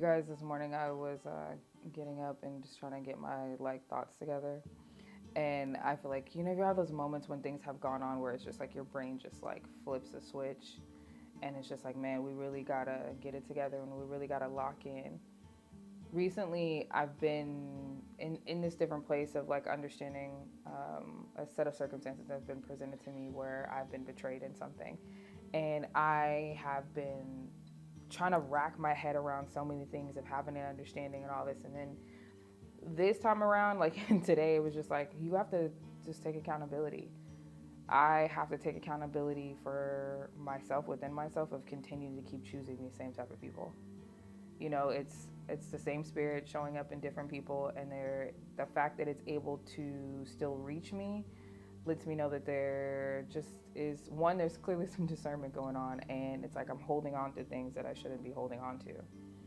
Guys, this morning I was getting up and just trying to get my thoughts together, and I feel like you have those moments when things have gone on where it's just like your brain just like flips a switch, and it's just like, man, we really gotta get it together and we really gotta lock in. Recently, I've been in this different place of like understanding a set of circumstances that have been presented to me where I've been betrayed in something, and I have been trying to rack my head around so many things of having an understanding and all this. And then this time around, like today, it was just like, you have to just take accountability. I have to take accountability for myself within myself of continuing to keep choosing these same type of people. It's the same spirit showing up in different people, and the fact that it's able to still reach me lets me know that there just is one, there's clearly some discernment going on, and it's like I'm holding on to things that I shouldn't be holding on to.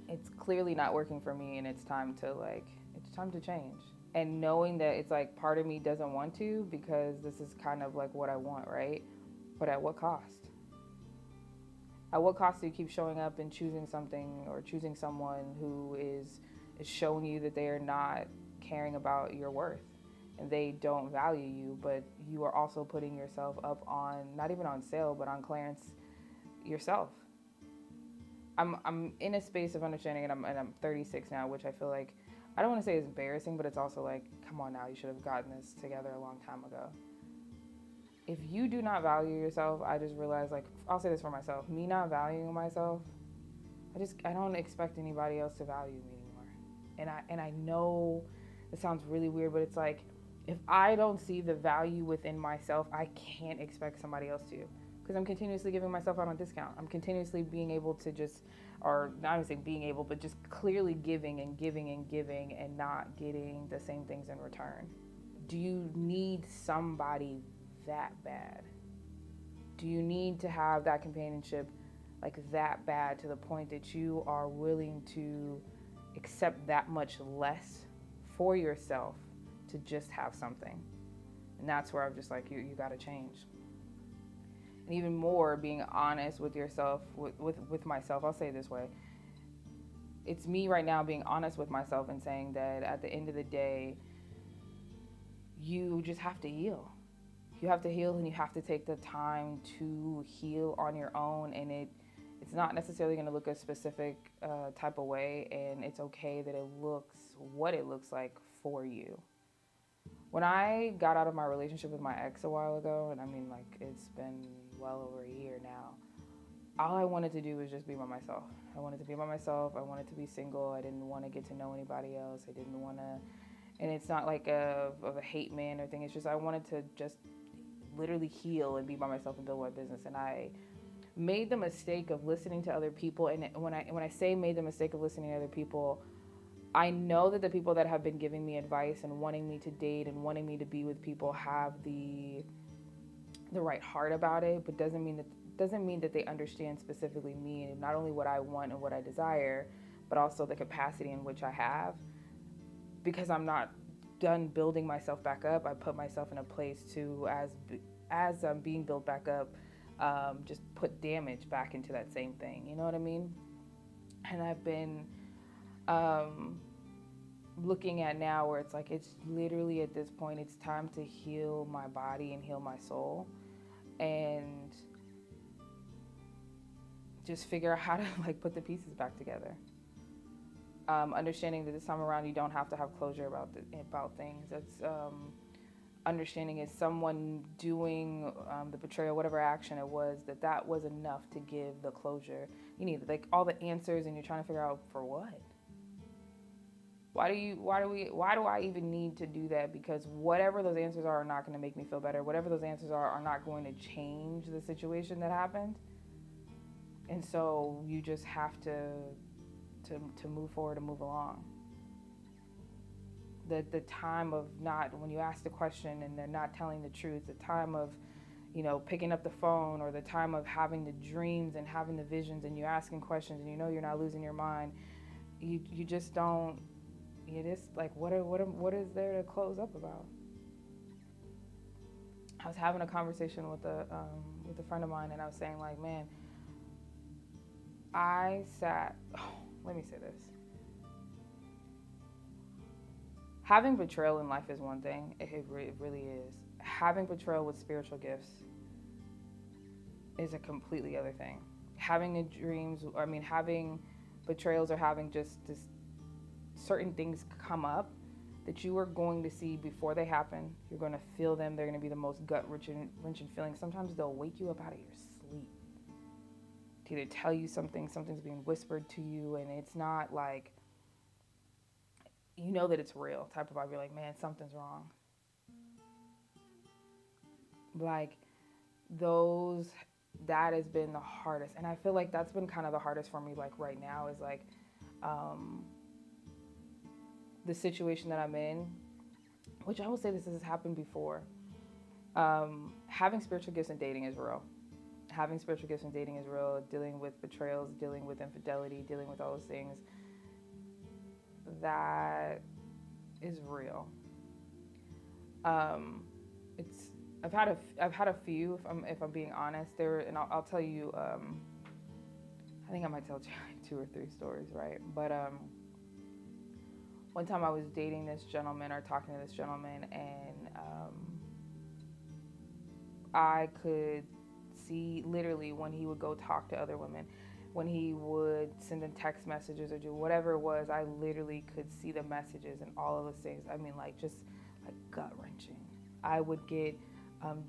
It's clearly not working for me, and it's time to change. And knowing that it's like part of me doesn't want to, because this is kind of like what I want, right? But at what cost? At what cost do you keep showing up and choosing something or choosing someone who is showing you that they are not caring about your worth and they don't value you, but you are also putting yourself up on, not even on sale, but on clearance yourself? I'm in a space of understanding, and I'm 36 now, which I feel like, I don't want to say is embarrassing, but it's also like, come on now, you should have gotten this together a long time ago. If you do not value yourself, I just realized, like, I'll say this for myself, me not valuing myself, I don't expect anybody else to value me anymore. And I know it sounds really weird, but it's like, if I don't see the value within myself, I can't expect somebody else to, because I'm continuously giving myself out on discount. I'm continuously being able to just, or not even saying being able, but just clearly giving and giving and giving and not getting the same things in return. Do you need somebody that bad? Do you need to have that companionship like that bad to the point that you are willing to accept that much less for yourself to just have something? And that's where I'm just like, you got to change. And even more, being honest with yourself, with myself. I'll say it this way. It's me right now being honest with myself and saying that at the end of the day, you just have to heal. You have to heal, and you have to take the time to heal on your own. And it's not necessarily going to look a specific type of way, and it's okay that it looks what it looks like for you. When I got out of my relationship with my ex a while ago, and I mean, like, it's been well over a year now, all I wanted to do was just be by myself. I wanted to be by myself. I wanted to be single. I didn't want to get to know anybody else. I didn't want to, and it's not like of a hate man or thing. It's just I wanted to just literally heal and be by myself and build my business. And I made the mistake of listening to other people. And when I say made the mistake of listening to other people, I know that the people that have been giving me advice and wanting me to date and wanting me to be with people have the right heart about it, but doesn't mean that they understand specifically me, and not only what I want and what I desire, but also the capacity in which I have. Because I'm not done building myself back up, I put myself in a place to, as I'm being built back up, just put damage back into that same thing. You know what I mean? And I've been looking at now where it's like, it's literally at this point, it's time to heal my body and heal my soul, and just figure out how to like put the pieces back together. Understanding that this time around you don't have to have closure about things. That's understanding is someone doing the betrayal, whatever action it was, that was enough to give the closure you need. Like all the answers, and you're trying to figure out for what. Why do I even need to do that? Because whatever those answers are not going to make me feel better. Whatever those answers are not going to change the situation that happened. And so you just have to move forward and move along. The time of not, when you ask the question and they're not telling the truth, the time of, picking up the phone, or the time of having the dreams and having the visions, and you're asking questions and you're not losing your mind, you just don't. It is like, what is there to close up about? I was having a conversation with a friend of mine, and I was saying, like, man, let me say this. Having betrayal in life is one thing. It really is. Having betrayal with spiritual gifts is a completely other thing. Having having betrayals or having just this certain things come up that you are going to see before they happen. You're going to feel them. They're going to be the most gut-wrenching feelings. Sometimes they'll wake you up out of your sleep to either tell you something's being whispered to you, and it's not like, you know that it's real type of vibe. You're like, man, something's wrong. Like, that has been the hardest. And I feel like that's been kind of the hardest for me, like, right now is, like, the situation that I'm in, which I will say this has happened before. Having spiritual gifts in dating is real. Having spiritual gifts in dating is real. Dealing with betrayals, dealing with infidelity, dealing with all those things, that is real. I've had a few, if I'm being honest. And I'll tell you. I think I might tell you 2 or 3 stories, right? But one time I was dating this gentleman or talking to this gentleman, and I could see literally when he would go talk to other women, when he would send them text messages or do whatever it was, I literally could see the messages and all of those things. I mean, like, just like gut wrenching. I would get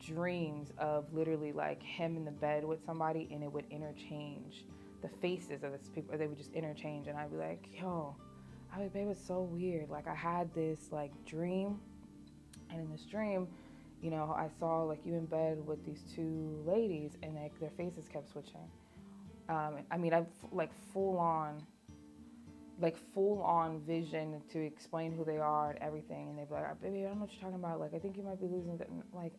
dreams of literally like him in the bed with somebody, and it would interchange the faces of this people. They would just interchange, and I'd be like, yo, babe, it's so weird. Like, I had this like dream, and in this dream, you know, I saw like you in bed with these 2 ladies, and like their faces kept switching. I mean, I've like full on vision to explain who they are and everything, and they'd be like, baby, I don't know what you're talking about. Like, I think you might be losing it. Like,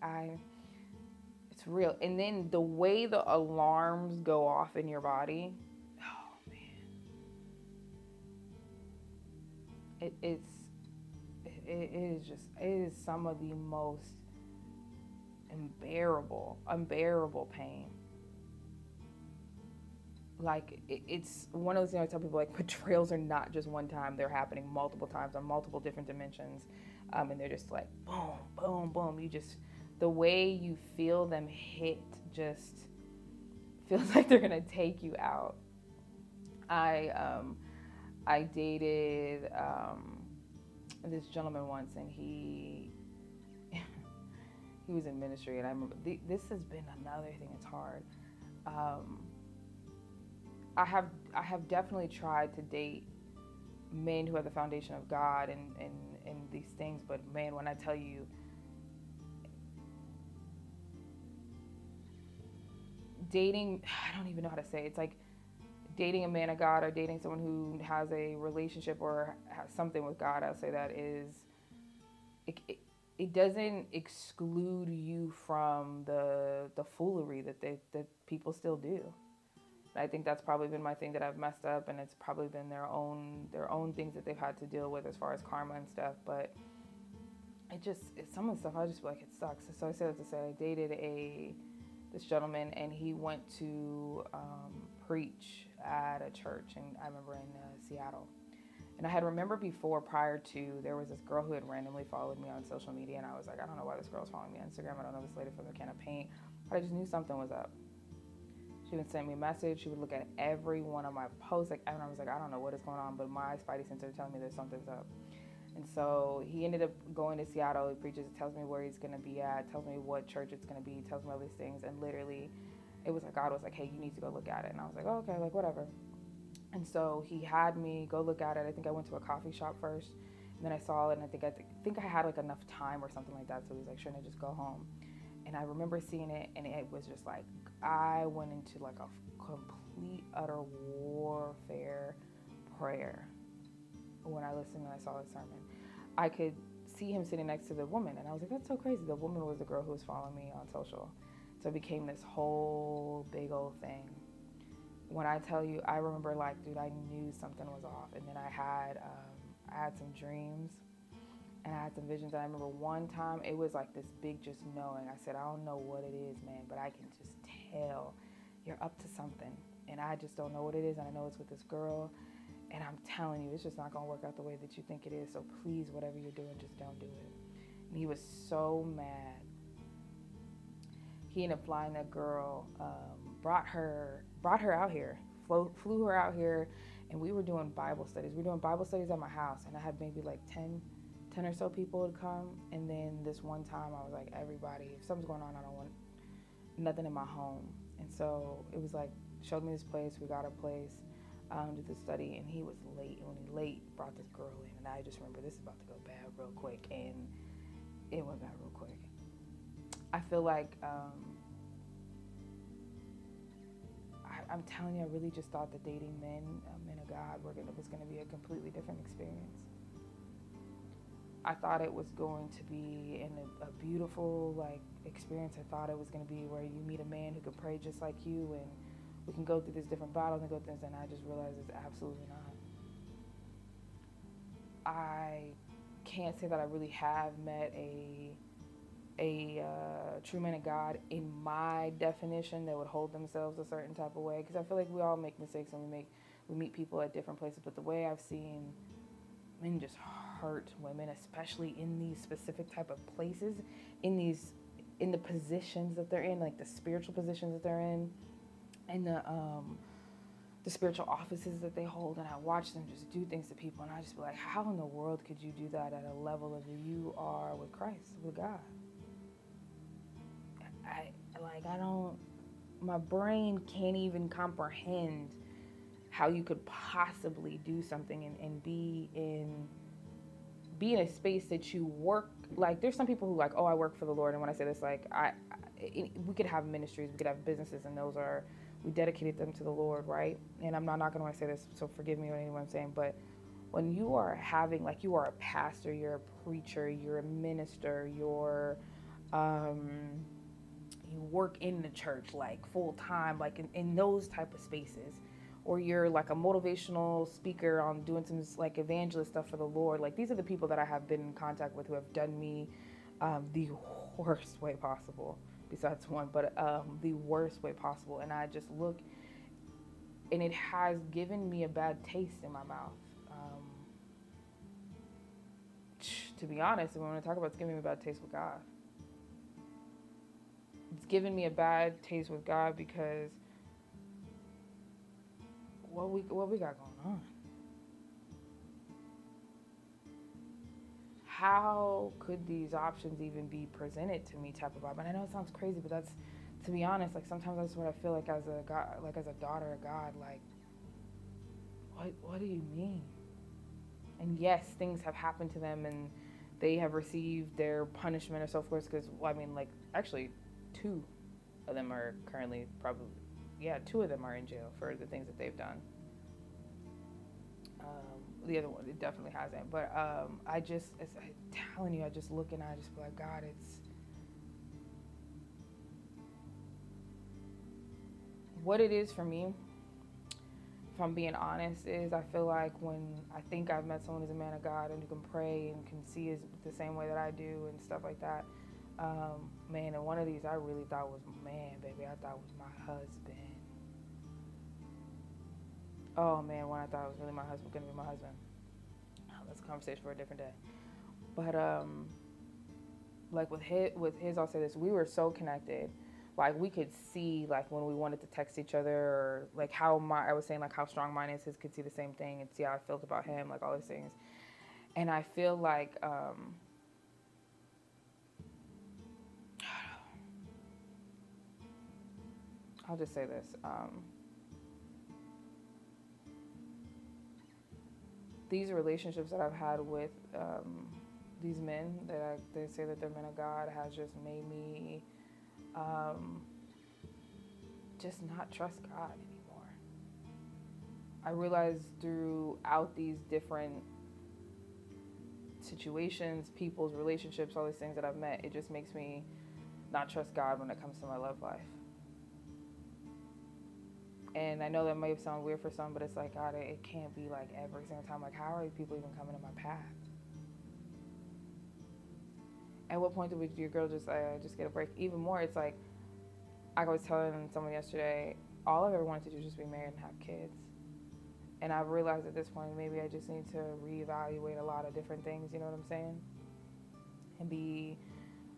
it's real. And then the way the alarms go off in your body, oh man, it is some of the most unbearable pain. Like, it's one of those things I tell people, like, betrayals are not just one time. They're happening multiple times on multiple different dimensions. And they're just like, boom, boom, boom. The way you feel them hit just feels like they're going to take you out. I dated this gentleman once, and he was in ministry, and I remember this has been another thing that's hard. I have definitely tried to date men who have the foundation of God and these things, but man, when I tell you, dating, I don't even know how to say it. It's like dating a man of God or dating someone who has a relationship or has something with God. I'll say that is, it doesn't exclude you from the foolery that people still do. I think that's probably been my thing that I've messed up, and it's probably been their own things that they've had to deal with as far as karma and stuff. But it's some of the stuff I just feel like it sucks. So I said that to say I dated this gentleman, and he went to preach at a church, and I remember in Seattle. And I had remembered before, prior to, there was this girl who had randomly followed me on social media, and I was like, I don't know why this girl's following me on Instagram. I don't know this lady from the can of paint, but I just knew something was up. She would send me a message. She would look at every one of my posts. And I was like, I don't know what is going on, but my spidey sense are telling me that something's up. And so he ended up going to Seattle. He preaches, tells me where he's going to be at, tells me what church it's going to be, tells me all these things. And literally, it was like God was like, hey, you need to go look at it. And I was like, oh, okay, like whatever. And so he had me go look at it. I think I went to a coffee shop first, and then I saw it, and I think I had like enough time or something like that. So he was like, sure, and just go home. And I remember seeing it, and it was just like, I went into like a complete, utter warfare prayer when I listened and I saw his sermon. I could see him sitting next to the woman, and I was like, that's so crazy. The woman was the girl who was following me on social. So it became this whole big old thing. When I tell you, I remember like, dude, I knew something was off. And then I had some dreams, and I had some visions. And I remember one time, it was like this big just knowing. I said, I don't know what it is, man, but I can just tell you're up to something. And I just don't know what it is. And I know it's with this girl. And I'm telling you, it's just not going to work out the way that you think it is. So please, whatever you're doing, just don't do it. And he was so mad. He ended up flying that girl, brought her out here, flew her out here, and we were doing Bible studies. We were doing Bible studies at my house, and I had maybe like 10 or so people would come. And then this one time I was like, everybody, if something's going on, I don't want nothing in my home. And so it was like, showed me this place. We got a place, did the study, and he was late. And when he late, brought this girl in, and I just remember this is about to go bad real quick, and it went bad real quick. I feel like, I'm telling you, I really just thought that dating men of God, was going to be a completely different experience. I thought it was going to be a beautiful experience. I thought it was going to be where you meet a man who can pray just like you, and we can go through these different battles and go through things, and I just realized it's absolutely not. I can't say that I really have met a true man of God in my definition that would hold themselves a certain type of way, because I feel like we all make mistakes and we meet people at different places, but the way I've seen men just hurt women, especially in these specific type of places, in the positions that they're in, like the spiritual positions that they're in, and the spiritual offices that they hold, and I watch them just do things to people, and I just be like, how in the world could you do that at a level of you are with Christ, with God? My brain can't even comprehend how you could possibly do something and be in a space that you work. Like, there's some people who I work for the Lord, and when I say this, we could have ministries, we could have businesses, and we dedicated them to the Lord, right? And I'm not going to want to say this, so forgive me on anything I'm saying, but when you are having, you are a pastor, you're a preacher, you're a minister, you work in the church full time, in those type of spaces, or you're a motivational speaker on doing some evangelist stuff for the Lord. These are the people that I have been in contact with who have done me the worst way possible, besides one, but the worst way possible. And I just look, and it has given me a bad taste in my mouth. To be honest, when I talk about it's giving me a bad taste with God. It's given me a bad taste with God because what we got going on. How could these options even be presented to me type of vibe? And I know it sounds crazy, but that's, to be honest, sometimes that's what I feel like as a God, as a daughter of God, what do you mean? And yes, things have happened to them and they have received their punishment or so forth, because, actually, two of them are currently two of them are in jail for the things that they've done. The other one, it definitely hasn't. But I'm telling you, I just look and I just feel like, God, it's what it is for me. If I'm being honest, is I feel like when I think I've met someone who's a man of God and who can pray and can see the same way that I do and stuff like that, and one of these I really thought was, baby, I thought was my husband. Oh man, when I thought it was really my husband, gonna be my husband. That's a conversation for a different day. But with his, I'll say this: we were so connected. We could see when we wanted to text each other, or how I was saying how strong mine is. His could see the same thing and see how I felt about him, all these things. And I feel I'll just say this. These relationships that I've had with these men that they say that they're men of God has just made me just not trust God anymore. I realized throughout these different situations, people's relationships, all these things that I've met, it just makes me not trust God when it comes to my love life. And I know that may sound weird for some, but it's God, it can't be every single time. How are people even coming in my path? At what point did your girl just get a break? Even more, it's I was telling someone yesterday, all I've ever wanted to do is just be married and have kids. And I've realized at this point, maybe I just need to reevaluate a lot of different things, you know what I'm saying? And be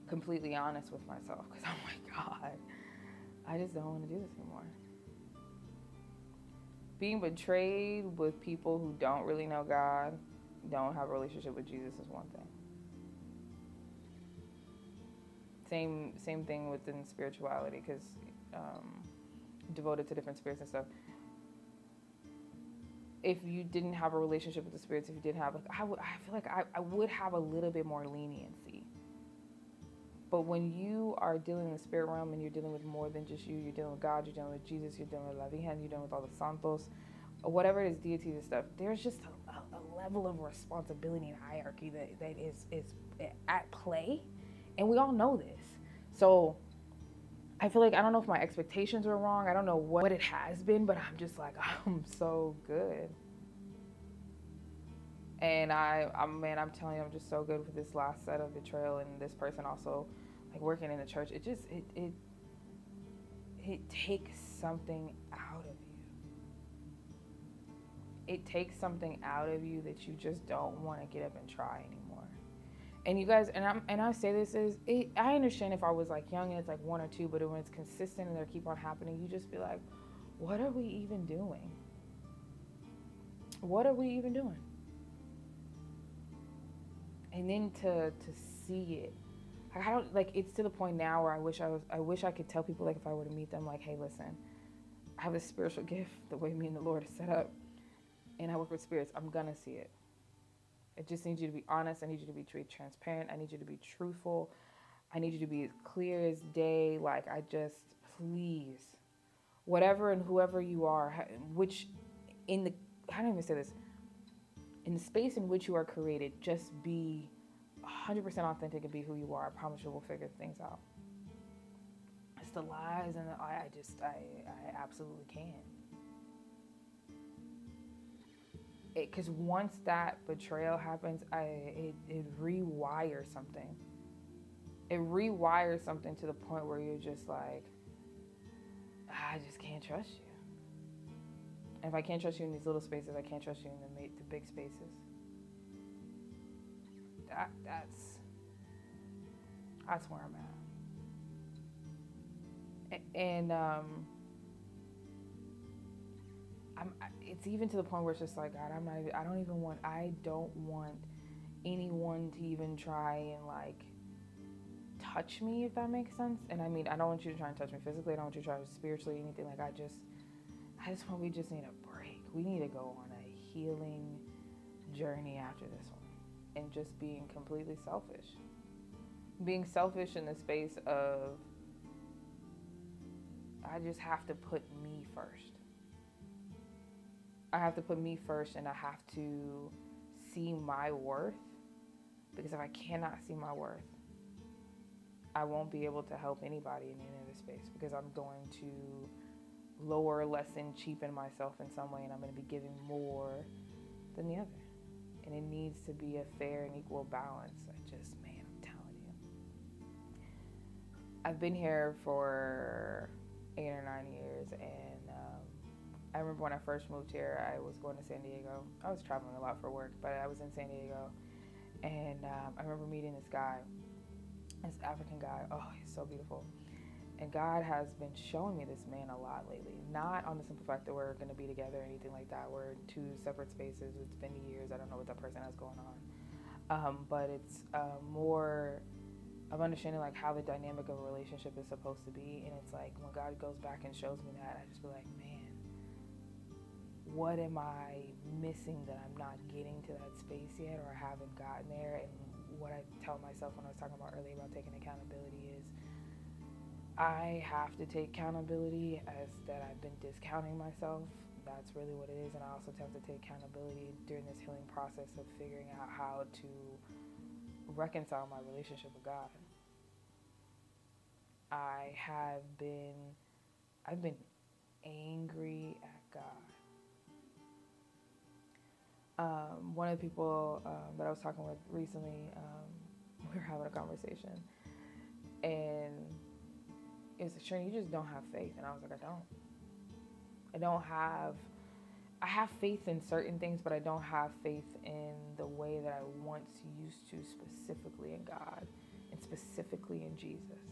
completely honest with myself, because oh my God, I just don't want to do this anymore. Being betrayed with people who don't really know God, don't have a relationship with Jesus is one thing. Same thing within spirituality, because devoted to different spirits and stuff. If you didn't have a relationship with the spirits, if you didn't have, I feel like I would have a little bit more leniency. But when you are dealing in the spirit realm and you're dealing with more than just you, you're dealing with God, you're dealing with Jesus, you're dealing with La Virgen, you're dealing with all the santos, whatever it is, deities and stuff, there's just a level of responsibility and hierarchy that is at play. And we all know this. So I feel like, I don't know if my expectations were wrong. I don't know what it has been, but I'm just like, I'm so good. And I'm telling you, I'm just so good with this last set of Betrayal, and this person also, like, working in the church. It just, it takes something out of you. It takes something out of you that you just don't want to get up and try anymore. And you guys, and I say this is, I understand if I was like young and it's like one or two, but when it's consistent and they keep on happening, you just be like, what are we even doing? What are we even doing? And then to see it, I don't, like, it's to the point now where I wish I could tell people, like, if I were to meet them, like, hey, listen, I have this spiritual gift, the way me and the Lord is set up, and I work with spirits. I'm gonna see it. I just need you to be honest. I need you to be transparent. I need you to be truthful. I need you to be as clear as day. Like, please, whatever and whoever you are, which I don't even say this, in the space in which you are created, just be 100% authentic and be who you are. I promise you we'll figure things out. It's the lies and I absolutely can't. Because once that betrayal happens, it rewires something. It rewires something to the point where you're just like, I just can't trust you. And if I can't trust you in these little spaces, I can't trust you in the big spaces. That's where I'm at. And it's even to the point where it's just like, God, I don't want anyone to even try and, like, touch me, if that makes sense. And I mean, I don't want you to try and touch me physically. I don't want you to try spiritually, anything. Like, we just need a break. We need to go on a healing journey after this one. And just being completely selfish. Being selfish in the space of, I just have to put me first. I have to put me first, and I have to see my worth, because if I cannot see my worth, I won't be able to help anybody in any other space, because I'm going to lower, lessen, cheapen myself in some way, and I'm going to be giving more than the other. And it needs to be a fair and equal balance. I'm telling you. I've been here for 8 or 9 years, and I remember when I first moved here, I was going to San Diego. I was traveling a lot for work, but I was in San Diego, and I remember meeting this guy, this African guy. Oh, he's so beautiful. And God has been showing me this man a lot lately. Not on the simple fact that we're going to be together or anything like that. We're in 2 separate spaces. It's been years. I don't know what that person has going on. But it's more of understanding, like, how the dynamic of a relationship is supposed to be. And it's like, when God goes back and shows me that, I just be like, man, what am I missing that I'm not getting to that space yet, or I haven't gotten there? And what I tell myself when I was talking about earlier about taking accountability is, I have to take accountability as that I've been discounting myself. That's really what it is. And I also have to take accountability during this healing process of figuring out how to reconcile my relationship with God. I've been angry at God. One of the people that I was talking with recently, we were having a conversation, and it was like, Trini, you just don't have faith. And I was like, I I have faith in certain things, but I don't have faith in the way that I once used to, specifically in God and specifically in Jesus.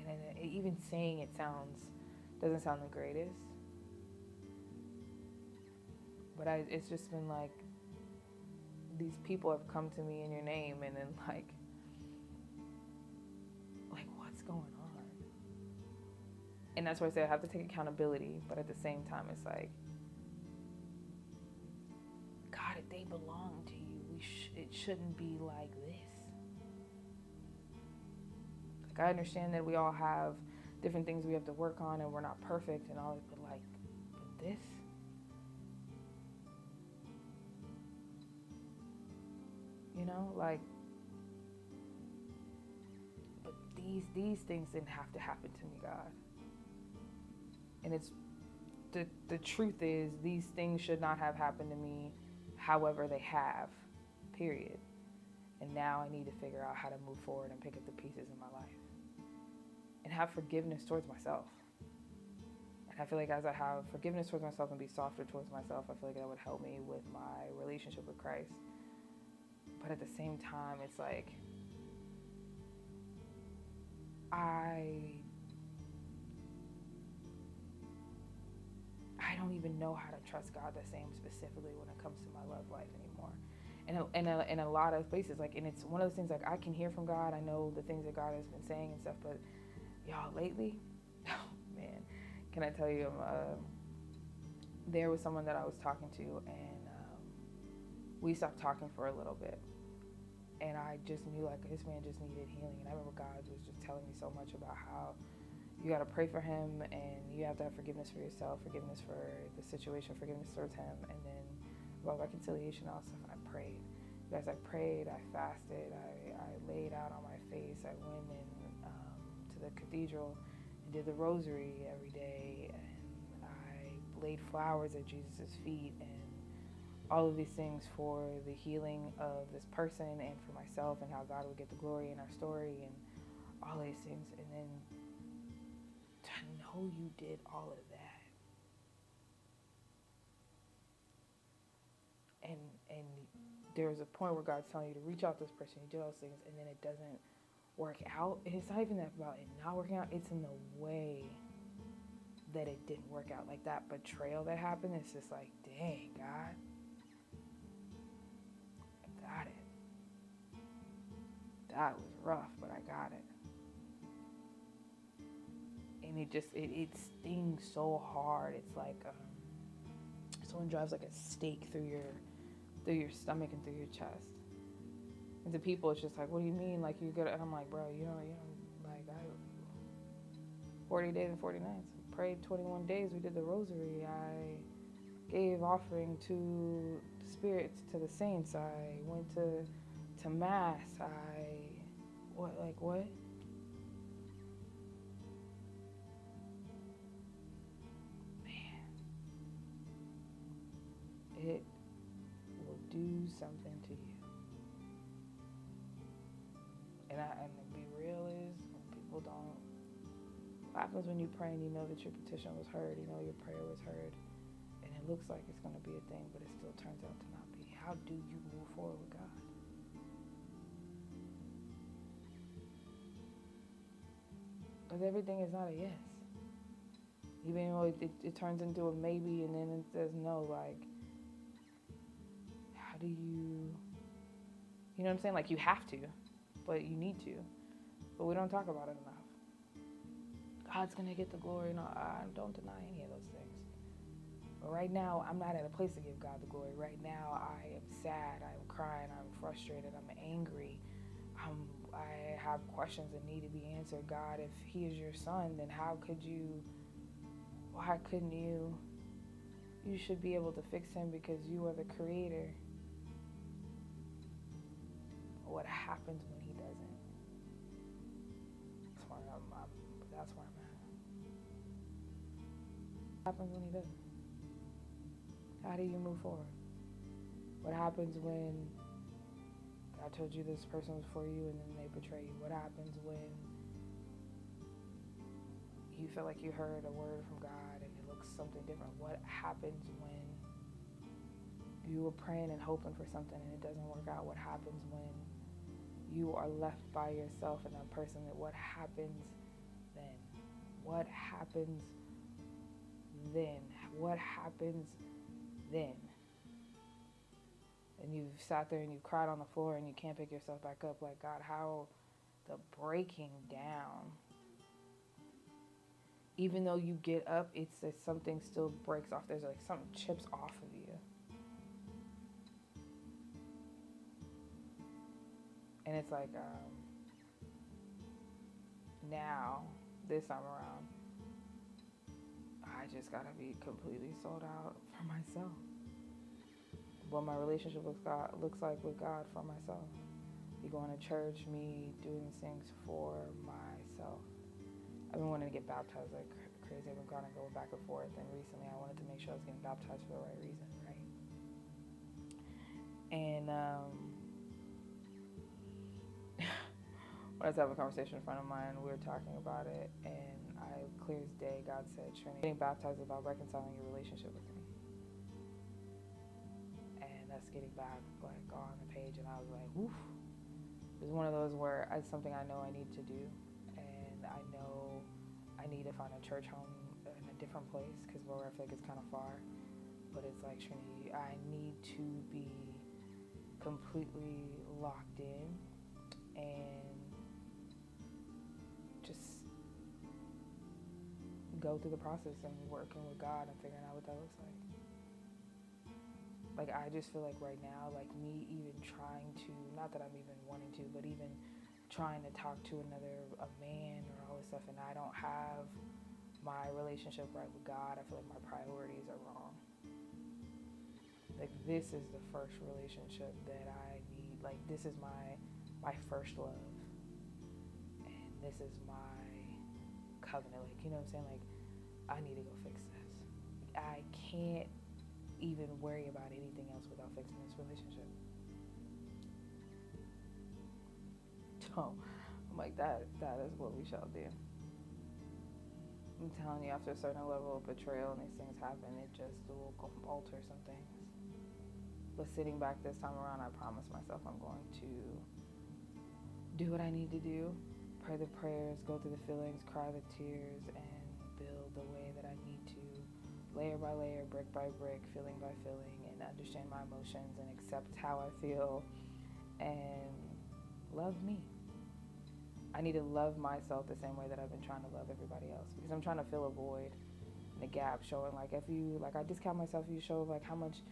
And even saying it doesn't sound the greatest. But it's just been like, these people have come to me in your name, and then like what's going on? And that's why I say I have to take accountability, but at the same time, it's like, God, if they belong to you, it shouldn't be like this. Like, I understand that we all have different things we have to work on, and we're not perfect and all, but this. You know, like, but these things didn't have to happen to me, God. And it's the truth is, these things should not have happened to me. However, they have, period. And now I need to figure out how to move forward and pick up the pieces in my life and have forgiveness towards myself. And I feel like as I have forgiveness towards myself and be softer towards myself, I feel like that would help me with my relationship with Christ. But at the same time, it's like, I don't even know how to trust God the same specifically when it comes to my love life anymore. And in a lot of places, like, and it's one of those things, like, I can hear from God. I know the things that God has been saying and stuff, but y'all, lately, oh man, can I tell you, there was someone that I was talking to, and we stopped talking for a little bit. And I just knew, like, this man just needed healing. And I remember God was just telling me so much about how you got to pray for him, and you have to have forgiveness for yourself, forgiveness for the situation, forgiveness towards him, and then about reconciliation and all stuff. And I prayed. Guys, I prayed, I fasted, I laid out on my face. I went to the cathedral and did the rosary every day, and I laid flowers at Jesus' feet, and all of these things for the healing of this person and for myself, and how God would get the glory in our story and all these things. And then to know you did all of that, and there's a point where God's telling you to reach out to this person, you do those things, and then it doesn't work out. And it's not even that about it not working out, it's in the way that it didn't work out. Like, that betrayal that happened, it's just like, dang, God, I got it. That was rough, but I got it. And it stings so hard. It's like someone drives like a stake through your stomach and through your chest. And to people, it's just like, what do you mean? Like, you're good? And I'm like, bro, you know, like, 40 days and 40 nights. Prayed 21 days. We did the rosary. I gave offering to the spirits, to the saints. I went to mass. What? Man, it will do something to you. And to be real is, when people don't, what happens when you pray and you know that your petition was heard, you know your prayer was heard, and it looks like it's going to be a thing, but it still turns out to not be. How do you move forward with God? Because everything is not a yes. Even though it turns into a maybe and then it says no, like, how do you know what I'm saying? Like, you have to, but you need to. But we don't talk about it enough. God's going to get the glory. No, I don't deny any of those things. But right now, I'm not at a place to give God the glory. Right now, I am sad. I'm crying. I'm frustrated. I'm angry. I have questions that need to be answered. God, if he is your son, then why couldn't you? You should be able to fix him because you are the creator. What happens when he doesn't? That's where I'm at. What happens when he doesn't? How do you move forward? What happens when God told you this person was for you and then they betray you? What happens when you feel like you heard a word from God and it looks something different? What happens when you were praying and hoping for something and it doesn't work out? What happens when you are left by yourself and that person? What happens then? What happens then? What happens then? And you've sat there and you've cried on the floor and you can't pick yourself back up. Like, God, how the breaking down. Even though you get up, it's that something still breaks off. There's like something chips off of you. And it's like, now, this time around, I just gotta be completely sold out for myself. What my relationship looks like with God for myself. Me going to church, me doing these things for myself. I've been wanting to get baptized like crazy. I've been kind of going back and forth, and recently I wanted to make sure I was getting baptized for the right reason, right? And when I was having a conversation with a friend of mine, we were talking about it, and clear as day, God said, Trinity, getting baptized is about reconciling your relationship with me. And that's getting back like on the page, and I was like, woof. It was one of those where it's something I know I need to do, and I know I need to find a church home in a different place, because where I feel like it's kind of far. But it's like, Trinity, I need to be completely locked in and just go through the process and working with God and figuring out what that looks like. Like, I just feel like right now, like me even trying to, not that I'm even wanting to, but even trying to talk to a man or all this stuff, and I don't have my relationship right with God, I feel like my priorities are wrong. Like, this is the first relationship that I need. Like, this is my first love. And this is my covenant. Like, you know what I'm saying? Like, I need to go fix this. I can't even worry about anything else without fixing this relationship. So, I'm like, that is what we shall do. I'm telling you, after a certain level of betrayal and these things happen, it just will alter some things. But sitting back this time around, I promised myself I'm going to do what I need to do, pray the prayers, go through the feelings, cry the tears, and build the way that I need to, layer by layer, brick by brick, feeling by feeling, and understand my emotions and accept how I feel and love me. I need to love myself the same way that I've been trying to love everybody else, because I'm trying to fill a void and a gap, showing like, if you, like, I discount myself, you show like how much,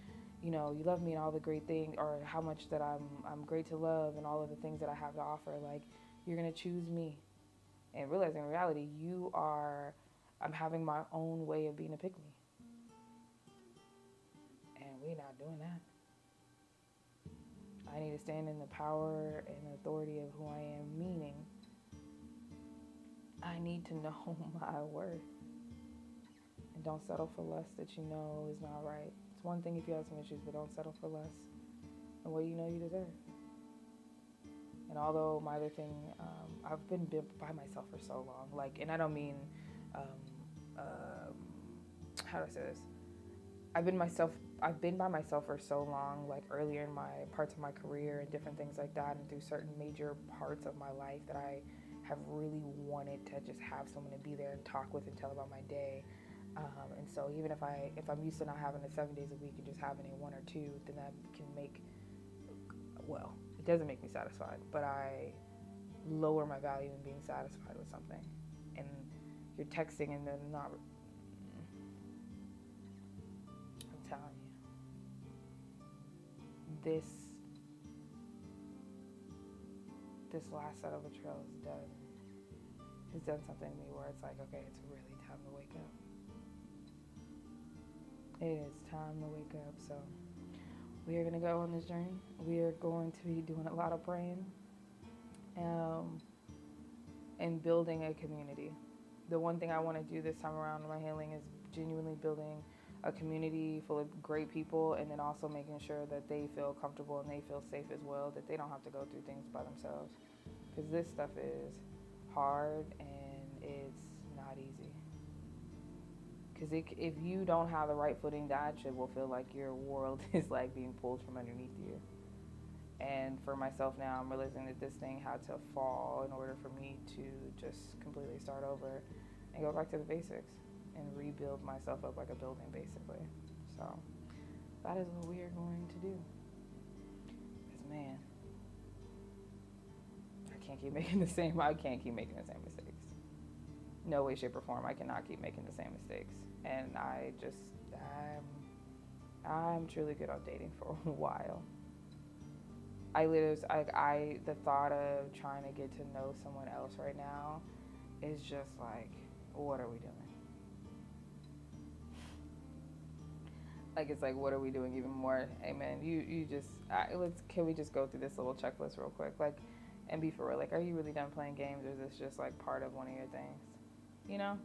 you know, you love me and all the great things, or how much that I'm great to love and all of the things that I have to offer, like, you're going to choose me. And realizing in reality, I'm having my own way of being a pick-me. And we're not doing that. I need to stand in the power and authority of who I am, meaning I need to know my worth. And don't settle for less that you know is not right. It's one thing if you have some issues, but don't settle for less than what you know you deserve. And although my other thing, I've been by myself for so long, like, and I don't mean, how do I say this? I've been by myself for so long, like earlier in my parts of my career and different things like that, and through certain major parts of my life that I have really wanted to just have someone to be there and talk with and tell about my day. And so even if I'm used to not having it 7 days a week and just having it 1 or 2, then that can make, well, it doesn't make me satisfied, but I lower my value in being satisfied with something. And you're texting and then not, I'm telling you, this last set of betrayal has done something to me where it's like, okay, it's really time to wake up. It is time to wake up. So we are going to go on this journey. We are going to be doing a lot of praying and building a community. The one thing I want to do this time around in my healing is genuinely building a community full of great people, and then also making sure that they feel comfortable and they feel safe as well, that they don't have to go through things by themselves. Because this stuff is hard and it's not easy. Because if you don't have the right footing, that shit will feel like your world is like being pulled from underneath you. And for myself now, I'm realizing that this thing had to fall in order for me to just completely start over and go back to the basics and rebuild myself up like a building, basically. So that is what we are going to do. Because, man, I can't keep making the same mistakes. No way, shape, or form. I cannot keep making the same mistakes. And I'm truly good on dating for a while. The thought of trying to get to know someone else right now is just like, what are we doing? Like, it's like, what are we doing even more? Hey, man, can we just go through this little checklist real quick? Like, and be for real. Like, are you really done playing games, or is this just like part of one of your things? You know?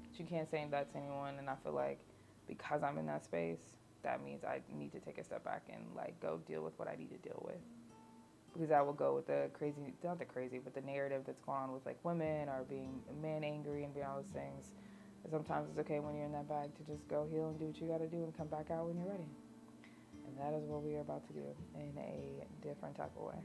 But you can't say that to anyone, and I feel like because I'm in that space, that means I need to take a step back and like go deal with what I need to deal with. Because I will go with but the narrative that's going on with like women or being men angry and being all those things. And sometimes it's okay when you're in that bag to just go heal and do what you got to do and come back out when you're ready. And that is what we are about to do in a different type of way.